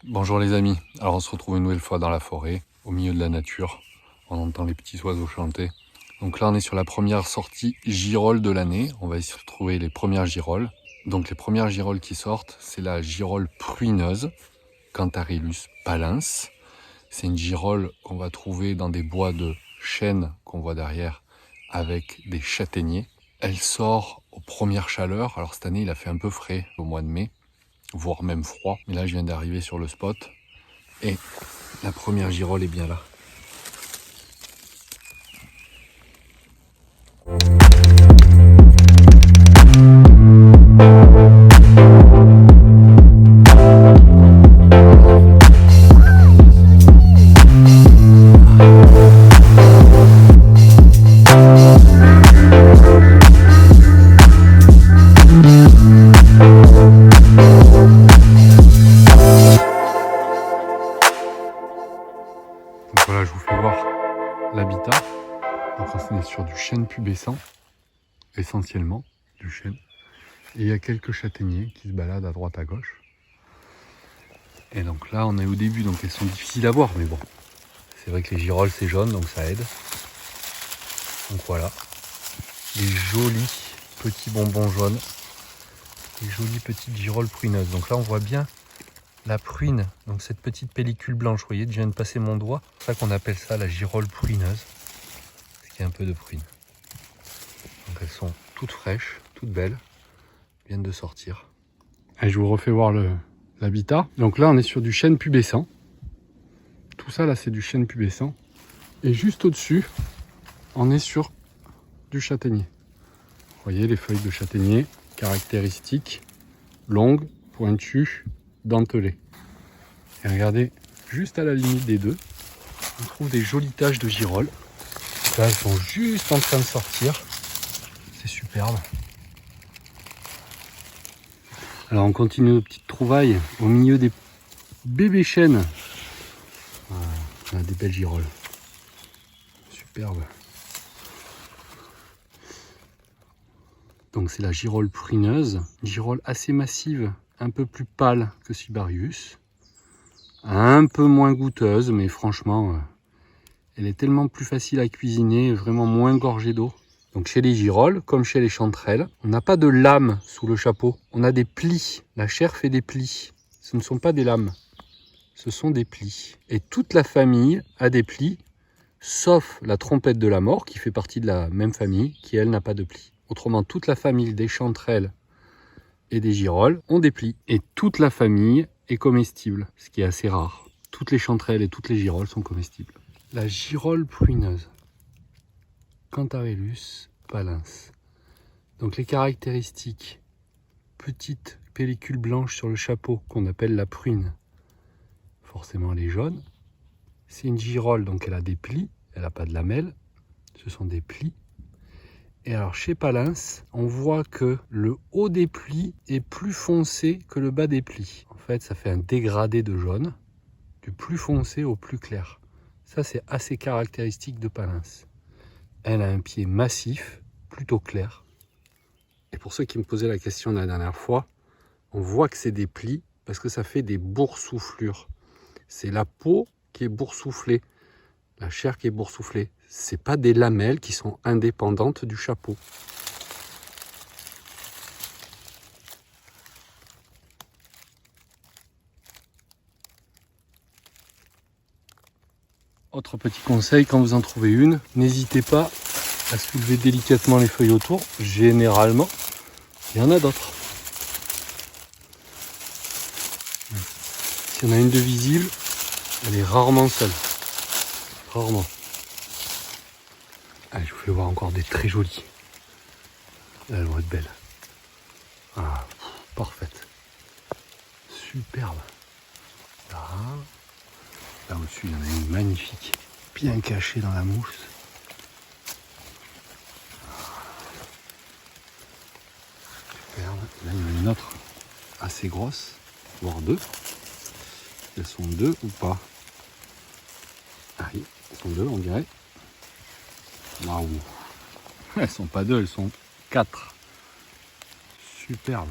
Bonjour les amis, alors on se retrouve une nouvelle fois dans la forêt, au milieu de la nature, on entend les petits oiseaux chanter. Donc là on est sur la première sortie girole de l'année, on va essayer de trouver les premières girolles. Donc les premières girolles qui sortent, c'est la girole pruineuse, Cantharellus palens. C'est une girole qu'on va trouver dans des bois de chêne qu'on voit derrière, avec des châtaigniers. Elle sort aux premières chaleurs, alors cette année il a fait un peu frais au mois de mai, voire même froid. Mais là, je viens d'arriver sur le spot et la première girole est bien là. Donc voilà, je vous fais voir l'habitat. Donc on est sur du chêne pubescent, essentiellement du chêne. Et il y a quelques châtaigniers qui se baladent à droite à gauche. Et donc là, on est au début, donc elles sont difficiles à voir, mais bon. C'est vrai que les girolles, c'est jaune, donc ça aide. Donc voilà, des jolis petits bonbons jaunes. Des jolies petites girolles pruineuses. Donc là, on voit bien la pruine, donc cette petite pellicule blanche. Vous voyez, je viens de passer mon doigt. C'est ça qu'on appelle ça la girole pruineuse. Parce qu'il y a un peu de prune. Donc elles sont toutes fraîches, toutes belles. Viennent de sortir. Allez, je vous refais voir l'habitat. Donc là, on est sur du chêne pubescent. Tout ça, là, c'est du chêne pubescent. Et juste au-dessus, on est sur du châtaignier. Vous voyez les feuilles de châtaignier, caractéristiques, longues, pointues, dentelées. Et regardez, juste à la limite des deux, on trouve des jolies taches de girolles. Là, elles sont juste en train de sortir. C'est superbe. Alors, on continue nos petites trouvailles au milieu des bébés chênes. Voilà, on a des belles girolles. Superbe. Donc, c'est la girole pruineuse. Une girole assez massive, un peu plus pâle que Cibarius. Un peu moins goûteuse, mais franchement, elle est tellement plus facile à cuisiner, vraiment moins gorgée d'eau. Donc chez les girolles, comme chez les chanterelles, on n'a pas de lames sous le chapeau, on a des plis. La chair fait des plis. Ce ne sont pas des lames, ce sont des plis. Et toute la famille a des plis, sauf la trompette de la mort, qui fait partie de la même famille, qui elle n'a pas de plis. Autrement, toute la famille des chanterelles et des girolles ont des plis. Et toute la famille est comestible, ce qui est assez rare. Toutes les chanterelles et toutes les girolles sont comestibles. La girole pruineuse, Cantharellus palens. Donc les caractéristiques, petite pellicule blanche sur le chapeau qu'on appelle la pruine. Forcément elle est jaune. C'est une girole, donc elle a des plis, elle n'a pas de lamelles, ce sont des plis. Et alors chez palens, on voit que le haut des plis est plus foncé que le bas des plis. En fait, ça fait un dégradé de jaune, du plus foncé au plus clair. Ça, c'est assez caractéristique de palens. Elle a un pied massif, plutôt clair. Et pour ceux qui me posaient la question la dernière fois, on voit que c'est des plis parce que ça fait des boursouflures. C'est la peau qui est boursouflée, la chair qui est boursouflée. C'est pas des lamelles qui sont indépendantes du chapeau. Autre petit conseil, quand vous en trouvez une, n'hésitez pas à soulever délicatement les feuilles autour. Généralement, il y en a d'autres. S'il y en a une de visible, elle est rarement seule. Rarement. Allez, je vous fais voir encore des très jolies. Elles vont être belles. Ah, parfaite. Superbe. Là au-dessus, il y en a une magnifique. Bien cachée dans la mousse. Superbe. Là, il y en a une autre assez grosse, voire deux. Elles sont deux ou pas? Ah oui, elles sont deux, on dirait. Waouh! Elles sont pas deux, elles sont quatre. Superbe.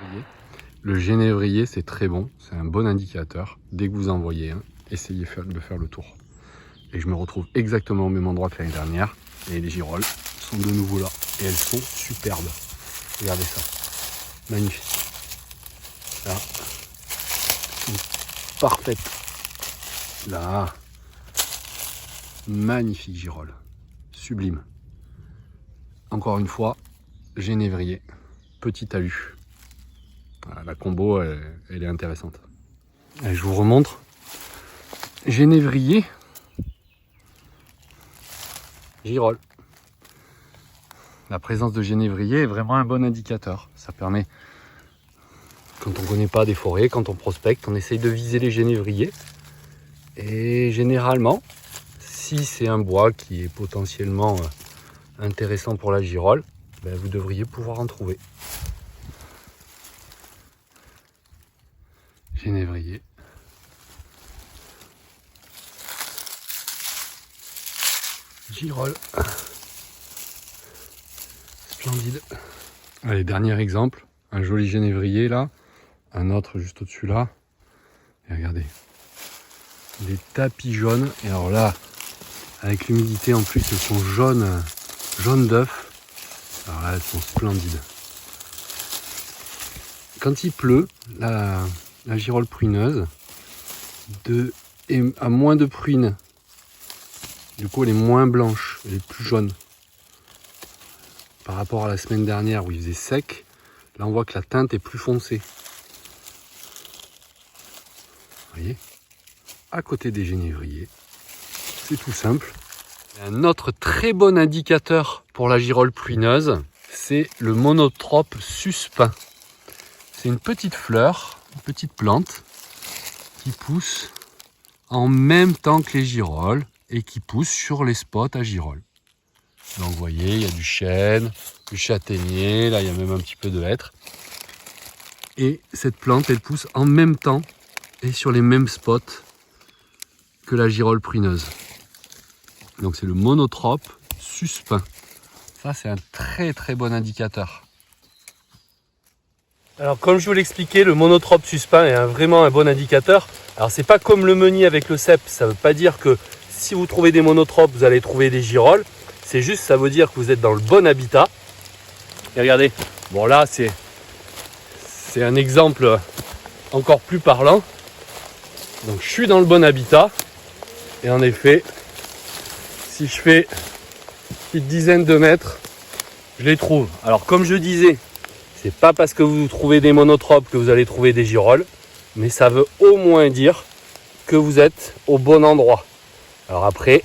Vous voyez. Le genévrier, c'est très bon, c'est un bon indicateur. Dès que vous en voyez un, essayez de faire le tour. Et je me retrouve exactement au même endroit que l'année dernière. Et les girolles sont de nouveau là. Et elles sont superbes. Regardez ça. Magnifique. Là. Une parfaite. Là. Magnifique girolle. Sublime. Encore une fois, genévrier. Petit talus. Voilà, la combo, elle est intéressante. Et je vous remontre. Genévrier. Girolle. La présence de genévrier est vraiment un bon indicateur. Ça permet, quand on ne connaît pas des forêts, quand on prospecte, on essaye de viser les genévriers. Et généralement, si c'est un bois qui est potentiellement intéressant pour la girolle, ben vous devriez pouvoir en trouver. Genévrier. Girolle. Splendide. Allez, dernier exemple. Un joli genévrier là. Un autre juste au-dessus là. Et regardez. Des tapis jaunes. Et alors là, avec l'humidité en plus, elles sont jaunes d'œuf. Alors là, elles sont splendides. Quand il pleut, la girolle pruineuse a moins de pruines. Du coup, elle est moins blanche, elle est plus jaune. Par rapport à la semaine dernière où il faisait sec, là on voit que la teinte est plus foncée. Vous voyez ? À côté des genévriers, c'est tout simple. Un autre très bon indicateur pour la girolle pruineuse, c'est le monotrope suspin. C'est une petite fleur, une petite plante qui pousse en même temps que les girolles et qui pousse sur les spots à girolles. Donc vous voyez, il y a du chêne, du châtaignier, là il y a même un petit peu de hêtre. Et cette plante, elle pousse en même temps et sur les mêmes spots que la girolle pruineuse. Donc c'est le monotrope suspin. Ça c'est un très très bon indicateur. Alors comme je vous l'expliquais, le monotrope suspin est vraiment un bon indicateur. Alors c'est pas comme le meunier avec le cep, ça veut pas dire que si vous trouvez des monotropes, vous allez trouver des girolles. C'est juste, ça veut dire que vous êtes dans le bon habitat. Et regardez, bon là c'est un exemple encore plus parlant. Donc je suis dans le bon habitat. Et en effet, si je fais une petite dizaine de mètres, je les trouve. Alors comme je disais, c'est pas parce que vous trouvez des monotropes que vous allez trouver des girolles, mais ça veut au moins dire que vous êtes au bon endroit. Alors après,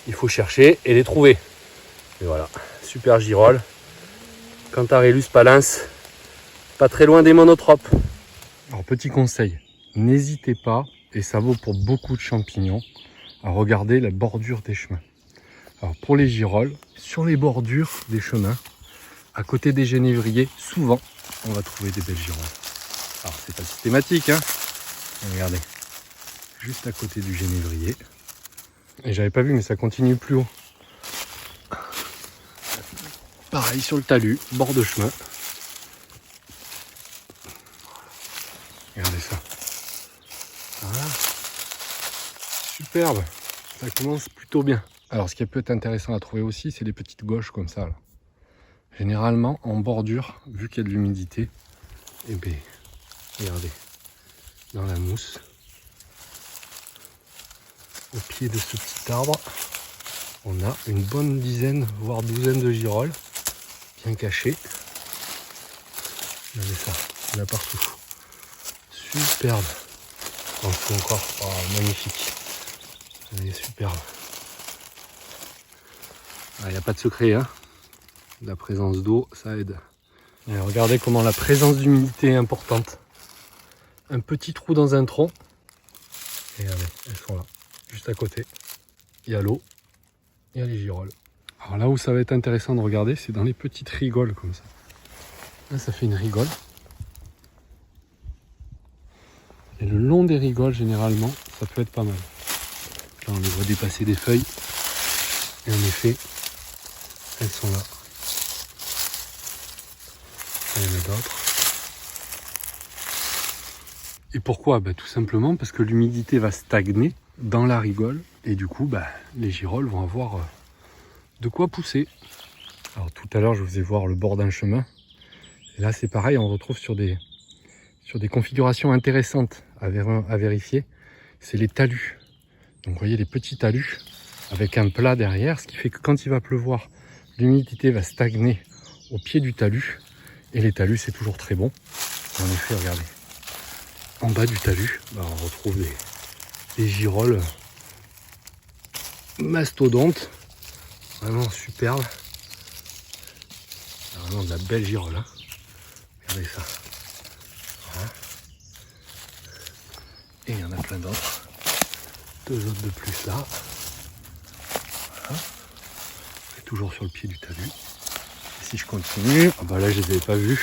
il faut chercher et les trouver. Et voilà, super girolle. Cantarellus palens, pas très loin des monotropes. Alors petit conseil, n'hésitez pas, et ça vaut pour beaucoup de champignons, à regarder la bordure des chemins. Alors pour les girolles, sur les bordures des chemins, à côté des genévriers, souvent, on va trouver des belles girolles. Alors c'est pas systématique, hein. Regardez, juste à côté du genévrier. Et j'avais pas vu, mais ça continue plus haut. Pareil sur le talus, bord de chemin. Regardez ça. Voilà. Superbe. Ça commence plutôt bien. Alors ce qui peut être intéressant à trouver aussi, c'est les petites gauches comme ça, là. Généralement en bordure, vu qu'il y a de l'humidité, et bien, regardez, dans la mousse, au pied de ce petit arbre, on a une bonne dizaine, voire douzaine de girolles, bien cachées. Regardez ça, il y en a partout. Superbe. En dessous encore, oh, magnifique. Elle est superbe. Il n'y a pas de secret, hein. La présence d'eau, ça aide. Et regardez comment la présence d'humidité est importante. Un petit trou dans un tronc. Et regardez, elles sont là, juste à côté. Il y a l'eau, il y a les girolles. Alors là où ça va être intéressant de regarder, c'est dans les petites rigoles comme ça. Là, ça fait une rigole. Et le long des rigoles, généralement, ça peut être pas mal. Là, on les voit dépasser des feuilles. Et en effet, elles sont là. Il y en a d'autres. Et pourquoi? Tout simplement parce que l'humidité va stagner dans la rigole et du coup les girolles vont avoir de quoi pousser. Alors tout à l'heure je vous faisais voir le bord d'un chemin. Et là c'est pareil, on retrouve sur des configurations intéressantes à vérifier. C'est les talus. Donc vous voyez les petits talus avec un plat derrière, ce qui fait que quand il va pleuvoir, l'humidité va stagner au pied du talus. Et les talus c'est toujours très bon. En effet, regardez, en bas du talus, on retrouve des girolles mastodontes, vraiment superbes. Vraiment de la belle girole, hein. Regardez ça. Voilà. Et il y en a plein d'autres. 2 autres de plus là. Voilà. Et toujours sur le pied du talus. Et si je continue, là je les avais pas vus.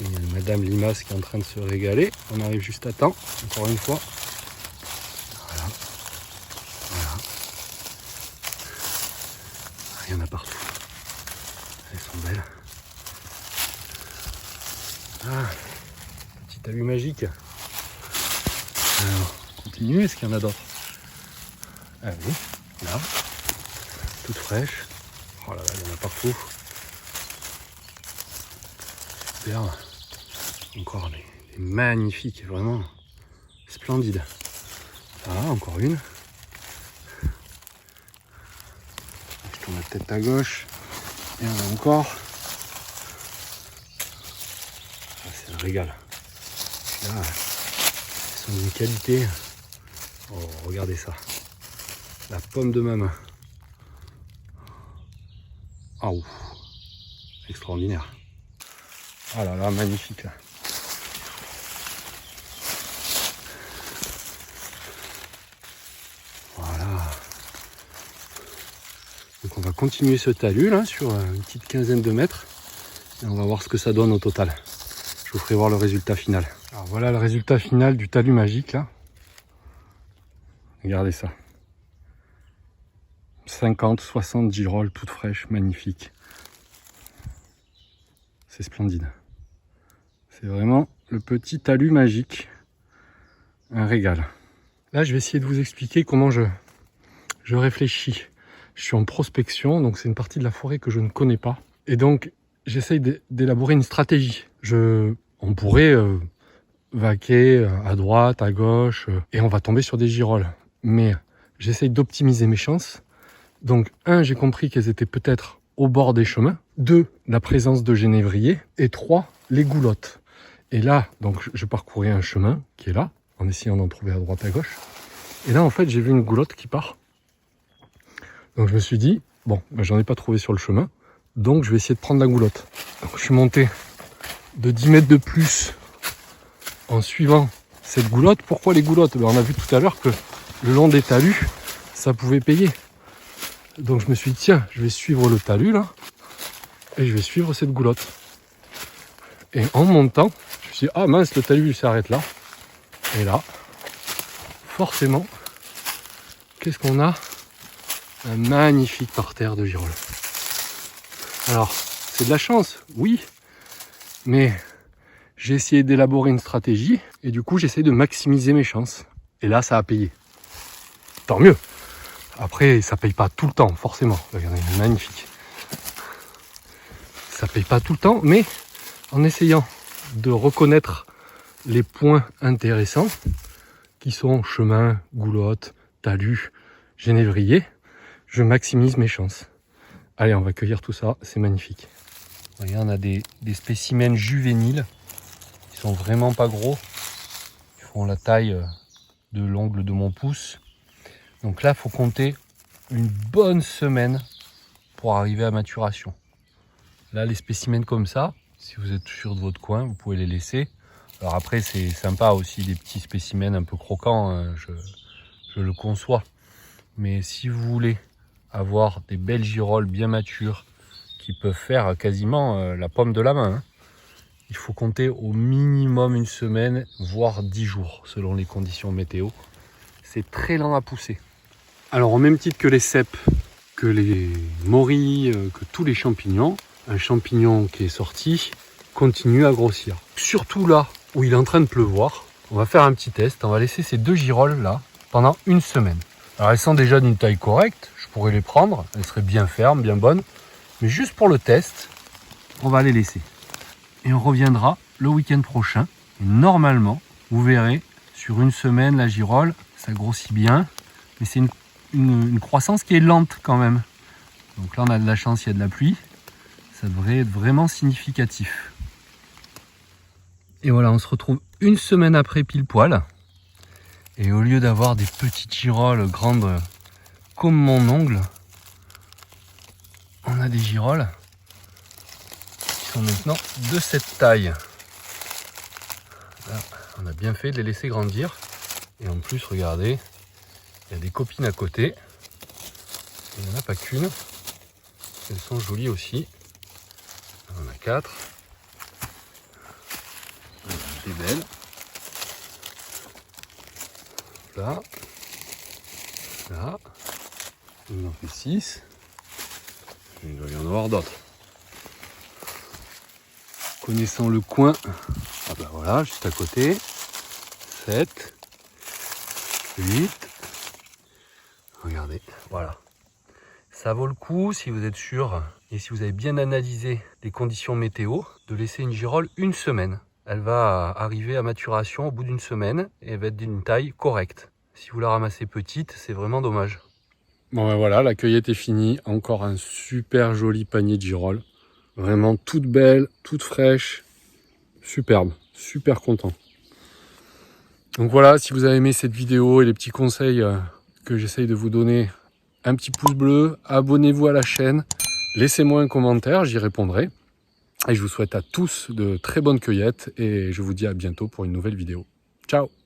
Et il y a Madame Limace qui est en train de se régaler. On arrive juste à temps, encore une fois. Voilà. Voilà. Il y en a partout. Elles sont belles. Petit talus magique. Alors, continue, est-ce qu'il y en a d'autres? Ah oui, là. Toute fraîche. Oh là là, il y en a partout. Super. Encore des magnifiques, vraiment splendides. Ah, encore une. Je tourne la tête à gauche. Et on a encore. C'est un régal. Là, elles sont d'une qualité. Oh, regardez ça. La pomme de ma main. Ah ouf. Extraordinaire. Ah là là, magnifique là. Voilà. Donc on va continuer ce talus là sur une petite quinzaine de mètres. Et on va voir ce que ça donne au total. Je vous ferai voir le résultat final. Alors voilà le résultat final du talus magique là. Regardez ça. 50, 60 girolles toutes fraîches, magnifiques. C'est splendide. C'est vraiment le petit talus magique. Un régal. Là, je vais essayer de vous expliquer comment je réfléchis. Je suis en prospection, donc c'est une partie de la forêt que je ne connais pas. Et donc, j'essaye d'élaborer une stratégie. On pourrait vaquer à droite, à gauche, et on va tomber sur des girolles. Mais j'essaye d'optimiser mes chances. Donc, 1, j'ai compris qu'elles étaient peut-être au bord des chemins. 2, la présence de genévriers. Et 3, les goulottes. Et là, donc, je parcourais un chemin qui est là, en essayant d'en trouver à droite, à gauche. Et là, en fait, j'ai vu une goulotte qui part. Donc, je me suis dit, bon, j'en ai pas trouvé sur le chemin. Donc, je vais essayer de prendre la goulotte. Donc, je suis monté de 10 mètres de plus en suivant cette goulotte. Pourquoi les goulottes? On a vu tout à l'heure que le long des talus, ça pouvait payer. Donc, je me suis dit, tiens, je vais suivre le talus, là. Et je vais suivre cette goulotte. Et en montant, je me suis dit, ah mince, le talus il s'arrête là. Et là, forcément, qu'est-ce qu'on a? Un magnifique parterre de girolles. Alors, c'est de la chance, oui, mais j'ai essayé d'élaborer une stratégie et du coup, j'essaie de maximiser mes chances. Et là, ça a payé. Tant mieux. Après, ça paye pas tout le temps, forcément. Regardez, magnifique. Ça paye pas tout le temps, mais en essayant de reconnaître les points intéressants qui sont chemin, goulotte, talus, genévrier, je maximise mes chances. Allez, on va cueillir tout ça, c'est magnifique. Vous voyez, on a des spécimens juvéniles qui sont vraiment pas gros. Ils font la taille de l'ongle de mon pouce. Donc là, il faut compter une bonne semaine pour arriver à maturation. Là, les spécimens comme ça, si vous êtes sûr de votre coin, vous pouvez les laisser. Alors après, c'est sympa aussi des petits spécimens un peu croquants, hein, je le conçois. Mais si vous voulez avoir des belles girolles bien matures qui peuvent faire quasiment la pomme de la main, hein, il faut compter au minimum une semaine, voire 10 jours, selon les conditions météo. C'est très lent à pousser. Alors, au même titre que les cèpes, que les morilles, que tous les champignons, un champignon qui est sorti continue à grossir. Surtout là où il est en train de pleuvoir, on va faire un petit test. On va laisser ces 2 girolles là pendant une semaine. Alors elles sont déjà d'une taille correcte, je pourrais les prendre, elles seraient bien fermes, bien bonnes. Mais juste pour le test, on va les laisser. Et on reviendra le week-end prochain. Et normalement, vous verrez, sur une semaine, la girole, ça grossit bien. Mais c'est une croissance qui est lente quand même. Donc là, on a de la chance, il y a de la pluie. Ça devrait être vraiment significatif. Et voilà, on se retrouve une semaine après pile poil. Et au lieu d'avoir des petites girolles grandes comme mon ongle, on a des girolles qui sont maintenant de cette taille. Là, on a bien fait de les laisser grandir. Et en plus, regardez, il y a des copines à côté. Il n'y en a pas qu'une. Elles sont jolies aussi. On en a 4. C'est belle. Là. Là. On en fait 6. Il doit y en avoir d'autres. Connaissant le coin, ah bah voilà, juste à côté. 7. 8. Regardez, voilà. Ça vaut le coup, si vous êtes sûr et si vous avez bien analysé les conditions météo, de laisser une girole une semaine. Elle va arriver à maturation au bout d'une semaine et elle va être d'une taille correcte. Si vous la ramassez petite, c'est vraiment dommage. Bon ben voilà, la cueillette est finie. Encore un super joli panier de girolles. Vraiment toute belle, toute fraîche. Superbe, super content. Donc voilà, si vous avez aimé cette vidéo et les petits conseils que j'essaye de vous donner, un petit pouce bleu, abonnez-vous à la chaîne, laissez-moi un commentaire, j'y répondrai. Et je vous souhaite à tous de très bonnes cueillettes et je vous dis à bientôt pour une nouvelle vidéo. Ciao!